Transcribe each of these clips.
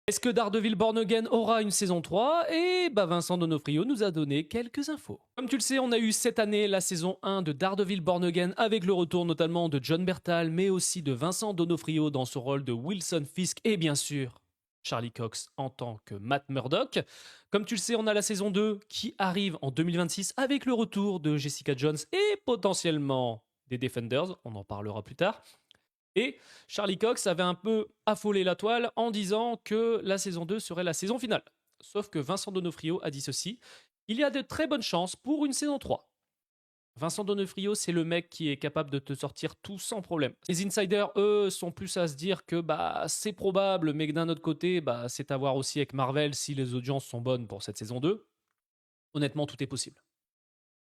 Est-ce que Daredevil Born Again aura une saison 3? Et bah Vincent Donofrio nous a donné quelques infos. Comme tu le sais, on a eu cette année la saison 1 de Daredevil Born Again avec le retour notamment de Jon Bernthal, mais aussi de Vincent Donofrio dans son rôle de Wilson Fisk et bien sûr Charlie Cox en tant que Matt Murdock. Comme tu le sais, on a la saison 2 qui arrive en 2026 avec le retour de Jessica Jones et potentiellement des Defenders, on en parlera plus tard. Et Charlie Cox avait un peu affolé la toile en disant que la saison 2 serait la saison finale. Sauf que Vincent Donofrio a dit ceci: il y a de très bonnes chances pour une saison 3. Vincent Donofrio, c'est le mec qui est capable de te sortir tout sans problème. Les insiders, eux, sont plus à se dire que bah c'est probable, mais que d'un autre côté, bah c'est à voir aussi avec Marvel si les audiences sont bonnes pour cette saison 2. Honnêtement, tout est possible.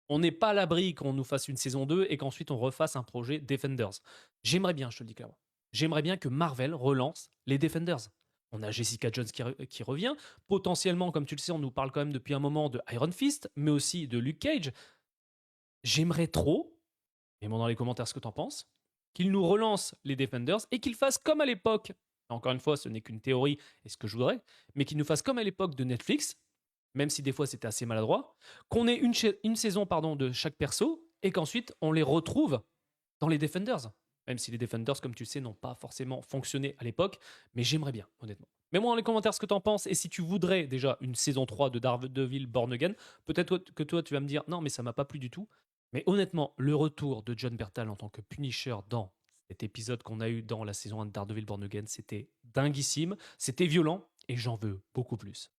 On n'est pas à l'abri qu'on nous fasse une saison 2 et qu'ensuite on refasse un projet Defenders. J'aimerais bien, je te le dis clairement. J'aimerais bien que Marvel relance les Defenders. On a Jessica Jones qui revient. Potentiellement, comme tu le sais, on nous parle quand même depuis un moment de Iron Fist, mais aussi de Luke Cage. J'aimerais trop, mets-moi dans les commentaires ce que t'en penses, qu'ils nous relancent les Defenders et qu'ils fassent comme à l'époque. Encore une fois, ce n'est qu'une théorie et ce que je voudrais, mais qu'ils nous fassent comme à l'époque de Netflix, même si des fois c'était assez maladroit, qu'on ait une saison de chaque perso et qu'ensuite on les retrouve dans les Defenders. Même si les Defenders, comme tu sais, n'ont pas forcément fonctionné à l'époque, mais j'aimerais bien, honnêtement. Mets-moi dans les commentaires ce que t'en penses et si tu voudrais déjà une saison 3 de Daredevil Born Again, peut-être que toi tu vas me dire non, mais ça m'a pas plu du tout. Mais honnêtement, le retour de Jon Bernthal en tant que Punisher dans cet épisode qu'on a eu dans la saison 1 de Daredevil Born Again, c'était dinguissime, c'était violent et j'en veux beaucoup plus.